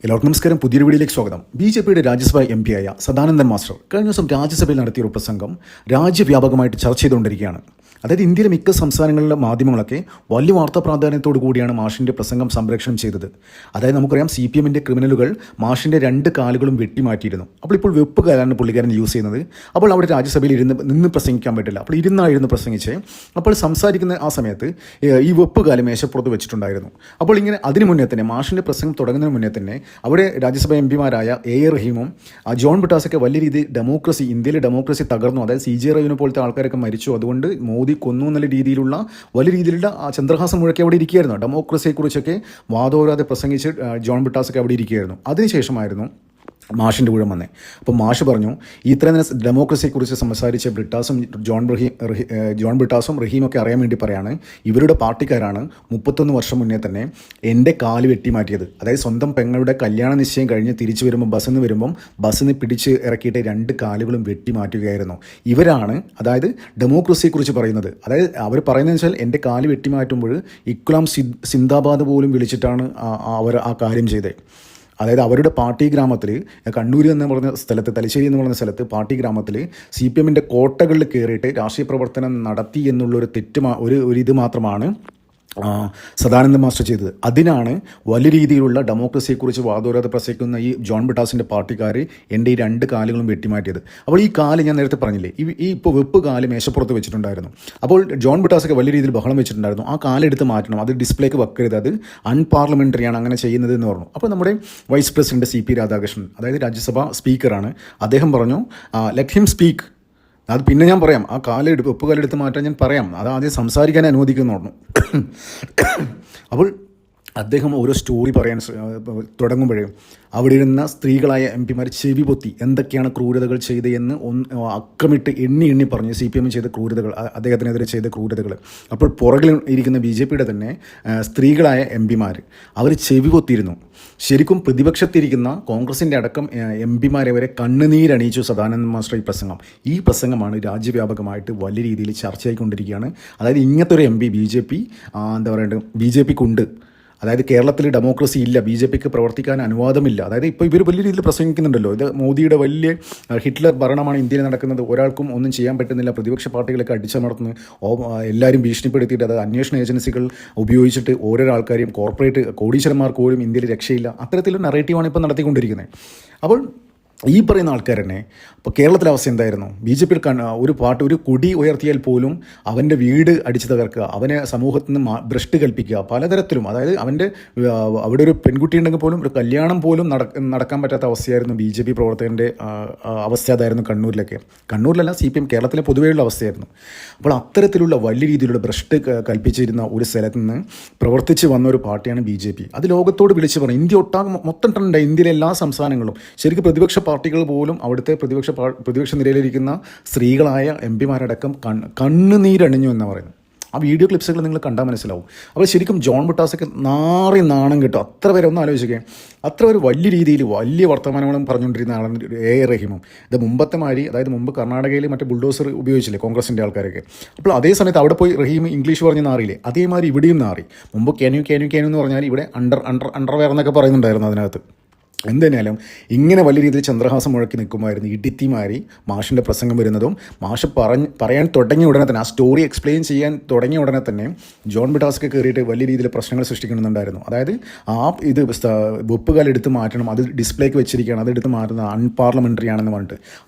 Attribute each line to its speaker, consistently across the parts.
Speaker 1: എല്ലാവർക്കും നമസ്കാരം. പുതിയൊരു വീഡിയോയിലേക്ക് സ്വാഗതം. ബി.ജെ.പിയുടെ രാജ്യസഭാ എം.പി ആയ സദാനന്ദൻ മാസ്റ്റർ കഴിഞ്ഞ ദിവസം രാജ്യസഭയിൽ നടത്തിയ ഒരു പ്രസംഗം രാജ്യവ്യാപകമായിട്ട് ചർച്ച ചെയ്തുകൊണ്ടിരിക്കുകയാണ്. അതായത് ഇന്ത്യയിലെ മിക്ക സംസ്ഥാനങ്ങളിലെ മാധ്യമങ്ങളൊക്കെ വലിയ വാർത്താ പ്രാധാന്യത്തോടു കൂടിയാണ് മാഷിൻ്റെ പ്രസംഗം സംപ്രേഷണം ചെയ്തത്. അതായത് നമുക്കറിയാം CPM-ൻ്റെ ക്രിമിനലുകൾ മാഷിൻ്റെ 2 കാലുകളും വെട്ടിമാറ്റിയിരുന്നു. അപ്പോൾ ഇപ്പോൾ വെപ്പ് കാലാണ് പുള്ളിക്കാരൻ യൂസ് ചെയ്യുന്നത്. അപ്പോൾ അവിടെ രാജ്യസഭയിൽ നിന്ന് പ്രസംഗിക്കാൻ പറ്റില്ല. അപ്പോൾ ഇരുന്നായിരുന്നു പ്രസംഗിച്ച്. അപ്പോൾ സംസാരിക്കുന്ന ആ സമയത്ത് ഈ വെപ്പ് കാല് മേശപ്പുറത്ത് വെച്ചിട്ടുണ്ടായിരുന്നു. അപ്പോൾ ഇങ്ങനെ അതിന് മുന്നേ തന്നെ മാഷിൻ്റെ പ്രസംഗം തുടങ്ങുന്നതിന് മുന്നേ തന്നെ അവിടെ രാജ്യസഭ എംപിമാരായ A.A. റഹീമും ജോൺ ബ്രിട്ടാസൊക്കെ വലിയ രീതിയിൽ ഇന്ത്യയിലെ ഡെമോക്രസി തകർന്നു, അതായത് CJ റവീനെ പോലത്തെ ആൾക്കാരൊക്കെ മരിച്ചു, അതുകൊണ്ട് മോദി കൊന്നു എന്നുള്ള രീതിയിലുള്ള വലിയ രീതിയിലുള്ള ചന്ദ്രഹാസം മുഴക്കി അവിടെ ഇരിക്കുകയായിരുന്നു. ഡെമോക്രസിയെക്കുറിച്ചൊക്കെ വാദോരാതെ പ്രസംഗിച്ച് ജോൺ ബ്രിട്ടാസൊക്കെ അവിടെ ഇരിക്കുകയായിരുന്നു. അതിനുശേഷമായിരുന്നു മാഷിൻ്റെ ഊഴം വന്നേ. അപ്പോൾ മാഷ് പറഞ്ഞു, ഇത്രയും നേരം ഡെമോക്രസിയെക്കുറിച്ച് സംസാരിച്ച ജോൺ ബ്രിട്ടാസും റഹീമൊക്കെ അറിയാൻ വേണ്ടി പറയാണ്, ഇവരുടെ പാർട്ടിക്കാരാണ് 31 വർഷം മുന്നേ തന്നെ എൻ്റെ കാല് വെട്ടിമാറ്റിയത്. അതായത് സ്വന്തം പെങ്ങളുടെ കല്യാണ നിശ്ചയം കഴിഞ്ഞ് തിരിച്ചു വരുമ്പോൾ ബസ്സിന് പിടിച്ച് ഇറക്കിയിട്ട് 2 കാലുകളും വെട്ടിമാറ്റുകയായിരുന്നു. ഇവരാണ് അതായത് ഡെമോക്രസിയെക്കുറിച്ച് പറയുന്നത്. അതായത് അവർ പറയുന്നതെന്ന് വെച്ചാൽ എൻ്റെ കാല് വെട്ടിമാറ്റുമ്പോൾ ഇക്ലാം സിന്ദാബാദ് പോലും വിളിച്ചിട്ടാണ് അവർ ആ കാര്യം ചെയ്തത്. അതായത് അവരുടെ പാർട്ടി ഗ്രാമത്തിൽ കണ്ണൂർ എന്ന് പറഞ്ഞ സ്ഥലത്ത്, തലശ്ശേരി എന്ന് പറഞ്ഞ സ്ഥലത്ത് പാർട്ടി ഗ്രാമത്തിൽ CPM-ൻ്റെ കോട്ടകളിൽ കയറിയിട്ട് രാഷ്ട്രീയ പ്രവർത്തനം നടത്തി എന്നുള്ളൊരു ഇത് മാത്രമാണ് സദാനന്ദ മാസ്റ്റർ ചെയ്തത്. അതിനാണ് വലിയ രീതിയിലുള്ള ഡെമോക്രസിയെക്കുറിച്ച് വാദോരാതെ പ്രസംഗിക്കുന്ന ഈ ജോൺ ബ്രിട്ടാസിൻ്റെ പാർട്ടിക്കാർ എൻ്റെ ഈ 2 കാലുകളും വെട്ടിമാറ്റിയത്. അപ്പോൾ ഈ കാല് ഞാൻ നേരത്തെ പറഞ്ഞില്ലേ, ഇപ്പോൾ വെപ്പ് കാല് മേശപ്പുറത്ത് വെച്ചിട്ടുണ്ടായിരുന്നു. അപ്പോൾ ജോൺ ബ്രിട്ടാസൊക്കെ വലിയ രീതിയിൽ ബഹളം വെച്ചിട്ടുണ്ടായിരുന്നു, ആ കാലെടുത്ത് മാറ്റണം, അത് ഡിസ്പ്ലേക്ക് വെക്കരുത്, അത് അൺപാർലമെൻ്ററിയാണ് അങ്ങനെ ചെയ്യുന്നത് എന്ന് പറഞ്ഞു. അപ്പോൾ നമ്മുടെ വൈസ് പ്രസിഡന്റ് CP രാധാകൃഷ്ണൻ, അതായത് രാജ്യസഭാ സ്പീക്കറാണ്, അദ്ദേഹം പറഞ്ഞു ലെറ്റ് ഹിം സ്പീക്ക്. അത് പിന്നെ ഞാൻ പറയാം, ആ വെപ്പ് കാലെടുത്ത് മാറ്റാൻ ഞാൻ പറയാം, അത് ആദ്യം സംസാരിക്കാൻ അനുവദിക്കുന്നു പറഞ്ഞു. അപ്പോൾ അദ്ദേഹം ഓരോ സ്റ്റോറി പറയാൻ തുടങ്ങുമ്പോഴേ അവിടെ ഇരുന്ന സ്ത്രീകളായ MP-മാർ ചെവി പൊത്തി എന്തൊക്കെയാണ് ക്രൂരതകൾ ചെയ്തതെന്ന് അക്കമിട്ട് എണ്ണി പറഞ്ഞു CPM ചെയ്ത ക്രൂരതകൾ, അദ്ദേഹത്തിനെതിരെ ചെയ്ത ക്രൂരതകൾ. അപ്പോൾ പുറകിൽ ഇരിക്കുന്ന BJPയുടെ തന്നെ സ്ത്രീകളായ MP-മാർ അവർ ചെവി പൊത്തിയിരുന്നു. ശരിക്കും പ്രതിപക്ഷത്തിരിക്കുന്ന കോൺഗ്രസിൻ്റെ അടക്കം MP-മാരെ വരെ കണ്ണുനീരണിയിച്ചു സദാനന്ദ മാസ്റ്റർ ഈ പ്രസംഗമാണ് രാജ്യവ്യാപകമായിട്ട് വലിയ രീതിയിൽ ചർച്ചയായിക്കൊണ്ടിരിക്കുകയാണ്. അതായത് ഇങ്ങനത്തെ ഒരു MP BJPക്കുണ്ട്. അതായത് കേരളത്തിൽ ഡെമോക്രസി ഇല്ല, BJPക്ക് പ്രവർത്തിക്കാൻ അനുവാദമില്ല. അതായത് ഇപ്പോൾ ഇവർ വലിയ രീതിയിൽ പ്രസംഗിക്കുന്നുണ്ടല്ലോ, ഇത് മോദിയുടെ വലിയ ഹിറ്റ്ലർ ഭരണമാണ് ഇന്ത്യയിൽ നടക്കുന്നത്, ഒരാൾക്കും ഒന്നും ചെയ്യാൻ പറ്റുന്നില്ല, പ്രതിപക്ഷ പാർട്ടികളൊക്കെ അടിച്ചമർത്തുന്നു, എല്ലാവരും ഭീഷണിപ്പെടുത്തിയിട്ട്, അതായത് അന്വേഷണ ഏജൻസികൾ ഉപയോഗിച്ചിട്ട് ഓരോ ആൾക്കാരെയും കോടീശ്വരന്മാർക്ക് പോലും ഇന്ത്യയിൽ രക്ഷയില്ല, അത്തരത്തിലൊരു നറേറ്റീവാണ് ഇപ്പോൾ നടത്തിക്കൊണ്ടിരിക്കുന്നത്. അപ്പോൾ ഈ പറയുന്ന ആൾക്കാർ തന്നെ ഇപ്പോൾ കേരളത്തിലെ അവസ്ഥ എന്തായിരുന്നു? BJP ഒരു കൊടി ഉയർത്തിയാൽ പോലും അവൻ്റെ വീട് അടിച്ചു തകർക്കുക, അവനെ സമൂഹത്തിൽ നിന്ന് ഭ്രഷ്ട് കൽപ്പിക്കുക, പലതരത്തിലും. അതായത് അവിടെ ഒരു പെൺകുട്ടി ഉണ്ടെങ്കിൽ പോലും ഒരു കല്യാണം പോലും നടക്കാൻ പറ്റാത്ത അവസ്ഥയായിരുന്നു BJP പ്രവർത്തകൻ്റെ അവസ്ഥ. അതായിരുന്നു കണ്ണൂരിലല്ല CPM കേരളത്തിലെ പൊതുവെയുള്ള അവസ്ഥയായിരുന്നു. അപ്പോൾ അത്തരത്തിലുള്ള വലിയ രീതിയിലുള്ള ഭ്രഷ്ട് കൽപ്പിച്ചിരുന്ന ഒരു സ്ഥലത്ത് നിന്ന് പ്രവർത്തിച്ച് വന്ന ഒരു പാർട്ടിയാണ് BJP. അത് ലോകത്തോട് വിളിച്ച് പറഞ്ഞു, ഇന്ത്യ ഒട്ടാകെ മൊത്തം ട്രെൻഡ്, ഇന്ത്യയിലെ എല്ലാ സംസ്ഥാനങ്ങളും ശരിക്കും പ്രതിപക്ഷ പാർട്ടികൾ പോലും അവിടുത്തെ പ്രതിപക്ഷ നിരയിലിരിക്കുന്ന സ്ത്രീകളായ MP-മാരടക്കം കണ്ണുനീരണിഞ്ഞു എന്ന് പറയുന്നത്. ആ വീഡിയോ ക്ലിപ്സുകൾ നിങ്ങൾ കണ്ടാൽ മനസ്സിലാവും. അപ്പോൾ ശരിക്കും ജോൺ ബ്രിട്ടാസൊക്കെ നാണം കിട്ടും. അത്ര പേരെ ഒന്ന് ആലോചിക്കുക, അത്ര പേര് വലിയ രീതിയിൽ വലിയ വർത്തമാനങ്ങളും പറഞ്ഞുകൊണ്ടിരുന്ന ആളാണ് A.A. റഹീമും. ഇത് മുമ്പത്തെ മാതിരി, അതായത് മുമ്പ് കർണാടകയിൽ മറ്റേ ബുൾഡോസർ ഉപയോഗിച്ചില്ലേ കോൺഗ്രസിൻ്റെ ആൾക്കാരൊക്കെ, അപ്പോൾ അതേ സമയത്ത് അവിടെ പോയി റഹീം ഇംഗ്ലീഷ് പറഞ്ഞ് നാറിയില്ലേ, അതേമാതിരി ഇവിടെയും നാറി. മുമ്പ് ക്യാനു എന്ന് പറഞ്ഞാൽ ഇവിടെ അണ്ടർവെയർ എന്നൊക്കെ പറയുന്നുണ്ടായിരുന്നു അതിനകത്ത്. എന്തായാലും ഇങ്ങനെ വലിയ രീതിയിൽ ചന്ദ്രഹാസം മുഴക്കി നിൽക്കുമായിരുന്നു ഇടിത്തിമാരി മാഷിൻ്റെ പ്രസംഗം വരുന്നതും. മാഷ് പറയാൻ തുടങ്ങിയ ഉടനെ തന്നെ, ആ സ്റ്റോറി എക്സ്പ്ലെയിൻ ചെയ്യാൻ തുടങ്ങിയ ഉടനെ തന്നെ ജോൺ ബ്രിട്ടാസൊക്കെ കയറിയിട്ട് വലിയ രീതിയിൽ പ്രശ്നങ്ങൾ സൃഷ്ടിക്കുന്നുണ്ടായിരുന്നു. അതായത് വെപ്പുകാൽ എടുത്ത് മാറ്റണം, അത് ഡിസ്പ്ലേക്ക് വെച്ചിരിക്കുകയാണ്, അത് എടുത്ത് മാറ്റുന്നത് അൺപാർലമെൻ്ററി ആണെന്ന് പറഞ്ഞിട്ട്.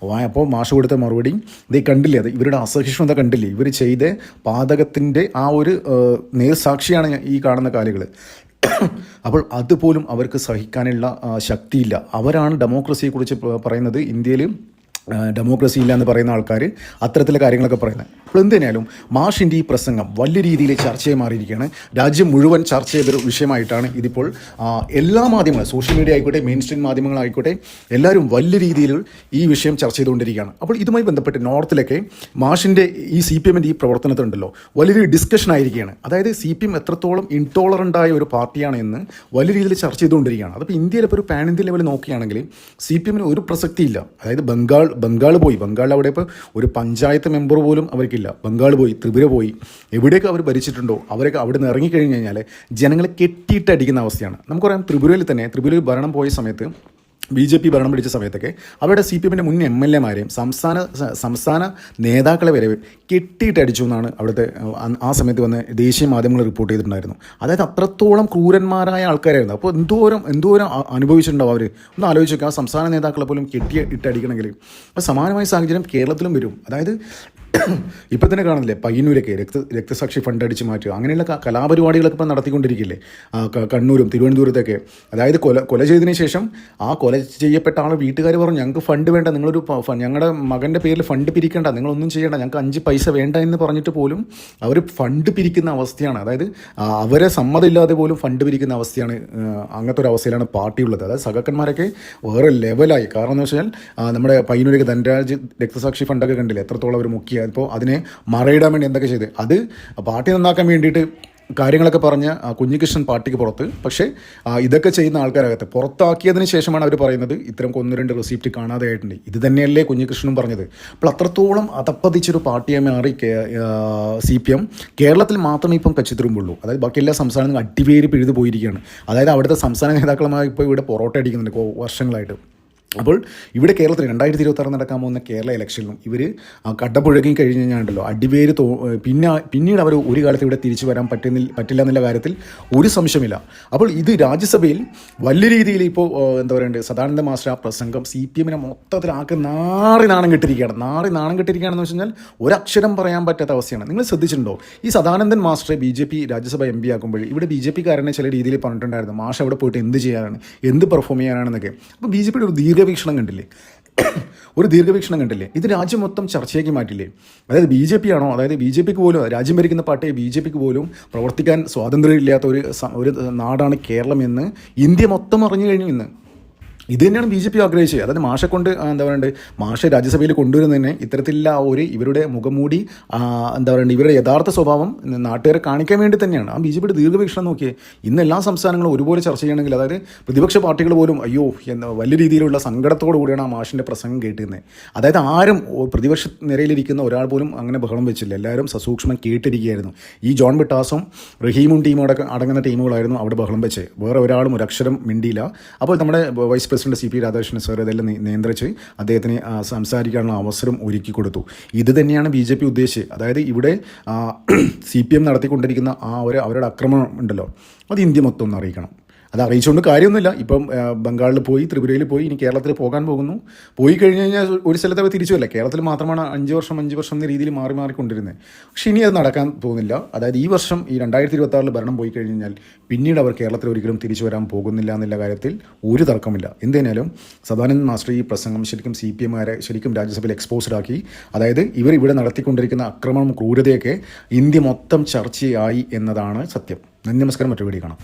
Speaker 1: അപ്പോൾ മാഷ് കൊടുത്ത മറുപടി ഇത് കണ്ടില്ലേ, അത് ഇവരുടെ അസഹിഷ്ണുത കണ്ടില്ലേ, ഇവർ ചെയ്ത പാതകത്തിൻ്റെ ആ ഒരു നേർസാക്ഷിയാണ് ഈ കാണുന്ന കാലുകൾ. അപ്പോൾ അതുപോലും അവർക്ക് സഹിക്കാനുള്ള ശക്തിയില്ല. അവരാണ് ഡെമോക്രസിയെക്കുറിച്ച് പറയുന്നത്, ഇന്ത്യയിൽ ഡെമോക്രസി ഇല്ല എന്ന് പറയുന്ന ആൾക്കാർ അത്തരത്തിലെ കാര്യങ്ങളൊക്കെ പറയുന്നത്. അപ്പോൾ എന്തിനായാലും മാഷിൻ്റെ ഈ പ്രസംഗം വലിയ രീതിയിൽ ചർച്ചയായി മാറിയിരിക്കുകയാണ്. രാജ്യം മുഴുവൻ ചർച്ച ചെയ്തൊരു വിഷയമായിട്ടാണ് ഇതിപ്പോൾ എല്ലാ മാധ്യമങ്ങളും, സോഷ്യൽ മീഡിയ ആയിക്കോട്ടെ, മെയിൻ സ്ട്രീം മാധ്യമങ്ങളായിക്കോട്ടെ, എല്ലാവരും വലിയ രീതിയിൽ ഈ വിഷയം ചർച്ച ചെയ്തുകൊണ്ടിരിക്കുകയാണ്. അപ്പോൾ ഇതുമായി ബന്ധപ്പെട്ട് നോർത്തിലൊക്കെ മാഷിൻ്റെ ഈ CPM-ൻ്റെ ഈ പ്രവർത്തനത്തിലുണ്ടല്ലോ വലിയൊരു ഡിസ്കഷൻ ആയിരിക്കുകയാണ്. അതായത് CPM എത്രത്തോളം ഇൻടോളറൻ്റായ ഒരു പാർട്ടിയാണ് എന്ന് വലിയ രീതിയിൽ ചർച്ച ചെയ്തുകൊണ്ടിരിക്കുകയാണ്. അതിപ്പോൾ ഇന്ത്യയിലിപ്പോൾ ഒരു പാൻ ഇന്ത്യ ലെവൽ നോക്കുകയാണെങ്കിൽ CPM-ന് ഒരു പ്രസക്തിയില്ല. അതായത് ബംഗാൾ പോയി, ബംഗാളിൽ അവിടെ ഇപ്പോൾ ഒരു പഞ്ചായത്ത് മെമ്പർ പോലും അവർക്കില്ല. ബംഗാൾ പോയി, ത്രിപുര പോയി, എവിടെയൊക്കെ അവർ ഭരിച്ചിട്ടുണ്ടോ അവരൊക്കെ അവിടെ നിന്ന് ഇറങ്ങിക്കഴിഞ്ഞ് കഴിഞ്ഞാൽ ജനങ്ങളെ കെട്ടിയിട്ടടിക്കുന്ന അവസ്ഥയാണ്. നമുക്കറിയാം ത്രിപുരയിൽ തന്നെ, ത്രിപുരയിൽ ഭരണം പോയ സമയത്ത് BJP ഭരണം പിടിച്ച സമയത്തൊക്കെ അവരുടെ CPMൻ്റെ മുൻ MLA-മാരെയും സംസ്ഥാന നേതാക്കളെ വരെ കെട്ടിയിട്ടടിച്ചു എന്നാണ് അവിടുത്തെ ആ സമയത്ത് വന്ന് ദേശീയ മാധ്യമങ്ങൾ റിപ്പോർട്ട് ചെയ്തിട്ടുണ്ടായിരുന്നു. അതായത് അത്രത്തോളം ക്രൂരന്മാരായ ആൾക്കാരായിരുന്നു. അപ്പോൾ എന്തോരം അനുഭവിച്ചിട്ടുണ്ടാവും അവർ. ഒന്ന് ആലോചിച്ച് നോക്കുക, ആ സംസ്ഥാന നേതാക്കളെ പോലും കെട്ടിയിട്ടടിക്കണമെങ്കിൽ. അപ്പോൾ സമാനമായ സാഹചര്യം കേരളത്തിലും വരും. അതായത് ഇപ്പം തന്നെ കാണുന്നില്ലേ, പയ്യന്നൂരൊക്കെ രക്തസാക്ഷി ഫണ്ട് അടിച്ച് മാറ്റുക, അങ്ങനെയുള്ള കലാപരിപാടികളൊക്കെ ഇപ്പം നടത്തിക്കൊണ്ടിരിക്കില്ലേ കണ്ണൂരും തിരുവനന്തപുരത്തൊക്കെ. അതായത് കൊല ചെയ്തതിന് ശേഷം ആ കൊല ചെയ്യപ്പെട്ട ആൾ വീട്ടുകാർ പറഞ്ഞു, ഞങ്ങൾക്ക് ഫണ്ട് വേണ്ട, നിങ്ങളൊരു ഞങ്ങളുടെ മകൻ്റെ പേരിൽ ഫണ്ട് പിരിക്കേണ്ട, നിങ്ങളൊന്നും ചെയ്യേണ്ട, ഞങ്ങൾക്ക് 5 പൈസ വേണ്ട എന്ന് പറഞ്ഞിട്ട് പോലും അവർ ഫണ്ട് പിരിക്കുന്ന അവസ്ഥയാണ്. അതായത് അവരെ സമ്മതമില്ലാതെ പോലും ഫണ്ട് പിരിക്കുന്ന അവസ്ഥയാണ്. അങ്ങനത്തെ ഒരു അവസ്ഥയിലാണ് പാർട്ടി ഉള്ളത്. അതായത് സഖാക്കന്മാരൊക്കെ വേറെ ലെവലായി. കാരണം എന്ന് വെച്ചാൽ നമ്മുടെ പയ്യന്നൂരൊക്കെ ധനരാജ് രക്തസാക്ഷി ഫണ്ടൊക്കെ കണ്ടില്ലേ, എത്രത്തോളം അവർ മുക്കിയ. ഇപ്പോൾ അതിനെ മറയിടാൻ വേണ്ടി എന്തൊക്കെ ചെയ്ത്, അത് പാർട്ടി നന്നാക്കാൻ വേണ്ടിയിട്ട് കാര്യങ്ങളൊക്കെ പറഞ്ഞ് കുഞ്ഞികൃഷ്ണൻ പാർട്ടിക്ക് പുറത്ത്. പക്ഷേ ഇതൊക്കെ ചെയ്യുന്ന ആൾക്കാരകത്ത് പുറത്താക്കിയതിന് ശേഷമാണ് അവർ പറയുന്നത് ഇത്തരം 1-2 റെസിപ്റ്റ് കാണാതെ ആയിട്ടുണ്ട്. ഇത് തന്നെയല്ലേ കുഞ്ഞികൃഷ്ണനും പറഞ്ഞത്. അപ്പോൾ അത്രത്തോളം അതപ്പതിച്ചൊരു പാർട്ടിയെ മാറി CPM. കേരളത്തിൽ മാത്രമേ ഇപ്പം കച്ചിത്തുരുമ്പുള്ളൂ. അതായത് ബാക്കി എല്ലാ സംസ്ഥാനങ്ങളും അടിവേരി പിഴുതു പോയിരിക്കുകയാണ്. അതായത് അവിടുത്തെ സംസ്ഥാന നേതാക്കളുമായി ഇപ്പോൾ ഇവിടെ പൊറോട്ട അടിക്കുന്നുണ്ട് വർഷങ്ങളായിട്ട്. അപ്പോൾ ഇവിടെ കേരളത്തിൽ 2026 നടക്കാൻ പോകുന്ന കേരള ഇലക്ഷനിലും ഇവർ കടപുഴകി കഴിഞ്ഞ് കഴിഞ്ഞാണ്ടല്ലോ അടിവേര് പിന്നീട് അവർ ഒരു കാലത്ത് ഇവിടെ തിരിച്ചു വരാൻ പറ്റില്ല എന്നുള്ള കാര്യത്തിൽ ഒരു സംശയമില്ല. അപ്പോൾ ഇത് രാജ്യസഭയിൽ വലിയ രീതിയിൽ ഇപ്പോൾ എന്താ പറയണ്ടത്, സദാനന്ദ മാസ്റ്റർ ആ പ്രസംഗം CPMനെ മൊത്തത്തിലാക്കി നാണം കെട്ടിരിക്കുകയാണെന്ന് വെച്ച് കഴിഞ്ഞാൽ ഒരക്ഷരം പറയാൻ പറ്റാത്ത അവസ്ഥയാണ്. നിങ്ങൾ ശ്രദ്ധിച്ചിട്ടുണ്ടോ, ഈ സദാനന്ദൻ മാസ്റ്ററെ BJP രാജ്യസഭ MP ആക്കുമ്പോൾ ഇവിടെ BJP-കാരനെ ചില രീതിയിൽ പറഞ്ഞിട്ടുണ്ടായിരുന്നു, മാഷ് അവിടെ പോയിട്ട് എന്ത് ചെയ്യാനാണ്, എന്ത് പെർഫോം ചെയ്യാനാണെന്നൊക്കെ. അപ്പോൾ BJP-യുടെ ഒരു ദീർഘവീക്ഷണം കണ്ടില്ലേ, ഇത് രാജ്യം മൊത്തം ചർച്ചയാക്കി മാറ്റില്ലേ. അതായത് BJP ആണോ, അതായത് BJP-ക്ക് പോലും, രാജ്യം ഭരിക്കുന്ന പാർട്ടി BJP-ക്ക് പോലും പ്രവർത്തിക്കാൻ സ്വാതന്ത്ര്യമില്ലാത്ത ഒരു നാടാണ് കേരളം എന്ന് ഇന്ത്യ മൊത്തം അറിഞ്ഞു കഴിഞ്ഞു ഇന്ന്. ഇത് തന്നെയാണ് BJP ആഗ്രഹിച്ചത്. അതായത് മാഷെ കൊണ്ട് എന്താ പറയണ്ടത്, മാഷെ രാജ്യസഭയിൽ കൊണ്ടുവരുന്നതിന് ഇത്തരത്തിലുള്ള ഇവരുടെ മുഖംമൂടി എന്താ പറയണ്ടത്, ഇവരുടെ യഥാർത്ഥ സ്വഭാവം നാട്ടുകാരെ കാണിക്കാൻ വേണ്ടി തന്നെയാണ്. ആ BJP-യുടെ ദീർഘവീക്ഷണം നോക്കിയേ. ഇന്ന് എല്ലാ സംസ്ഥാനങ്ങളും ഒരുപോലെ ചർച്ച ചെയ്യണമെങ്കിൽ, അതായത് പ്രതിപക്ഷ പാർട്ടികൾ പോലും അയ്യോ എന്ന വലിയ രീതിയിലുള്ള സങ്കടത്തോടു കൂടിയാണ് ആ മാഷിൻ്റെ പ്രസംഗം കേട്ടിരുന്നത്. അതായത് ആരും പ്രതിപക്ഷ നിരയിലിരിക്കുന്ന ഒരാൾ പോലും അങ്ങനെ ബഹളം വെച്ചില്ല. എല്ലാവരും സസൂക്ഷ്മം കേട്ടിരിക്കുകയായിരുന്നു. ഈ ജോൺ ബിട്ടാസും റഹീമും അടങ്ങുന്ന ടീമുകളായിരുന്നു അവിടെ ബഹളം വെച്ച്. വേറെ ഒരാളും ഒരക്ഷരം മിണ്ടിയില്ല. അപ്പോൾ നമ്മുടെ vice president CP Radhakrishnan sir ഇതെല്ലാം നിയന്ത്രിച്ച് അദ്ദേഹത്തിന് സംസാരിക്കാനുള്ള അവസരം ഒരുക്കി കൊടുത്തു. ഇത് തന്നെയാണ് BJP ഉദ്ദേശിച്ചത്. അതായത് ഇവിടെ CPM നടത്തിക്കൊണ്ടിരിക്കുന്ന അവരുടെ ആക്രമണം ഉണ്ടല്ലോ, അത് ഇന്ത്യ മൊത്തം ഒന്ന് അറിയിക്കണം. അത് അറിയിച്ചുകൊണ്ട് കാര്യമൊന്നുമില്ല. ഇപ്പം ബംഗാളിൽ പോയി, ത്രിപുരയിൽ പോയി, ഇനി കേരളത്തിൽ പോകാൻ പോകുന്നു. പോയി കഴിഞ്ഞ് കഴിഞ്ഞാൽ ഒരു സ്ഥലത്ത് അവർ തിരിച്ചുമല്ല. കേരളത്തിൽ മാത്രമാണ് 5 വർഷം എന്ന രീതിയിൽ മാറിക്കൊണ്ടിരുന്നത്. പക്ഷേ ഇനി അത് നടക്കാൻ പോകുന്നില്ല. അതായത് ഈ വർഷം ഈ 2026 ഭരണം പോയി കഴിഞ്ഞാൽ പിന്നീട് അവർ കേരളത്തിൽ ഒരിക്കലും തിരിച്ചു വരാൻ പോകുന്നില്ല എന്നുള്ള കാര്യത്തിൽ ഒരു തർക്കമില്ല. എന്തായാലും സദാനന്ദ മാസ്റ്റർ ഈ പ്രസംഗം ശരിക്കും CPM-കാരെ ശരിക്കും രാജ്യസഭയിൽ എക്സ്പോസ്ഡ് ആക്കി. അതായത് ഇവർ ഇവിടെ നടത്തിക്കൊണ്ടിരിക്കുന്ന അക്രമം, ക്രൂരതയൊക്കെ ഇന്ത്യ മൊത്തം ചർച്ചയായി എന്നതാണ് സത്യം. നന്ദി, നമസ്കാരം. മറ്റു വീഡിയോ കാണാം.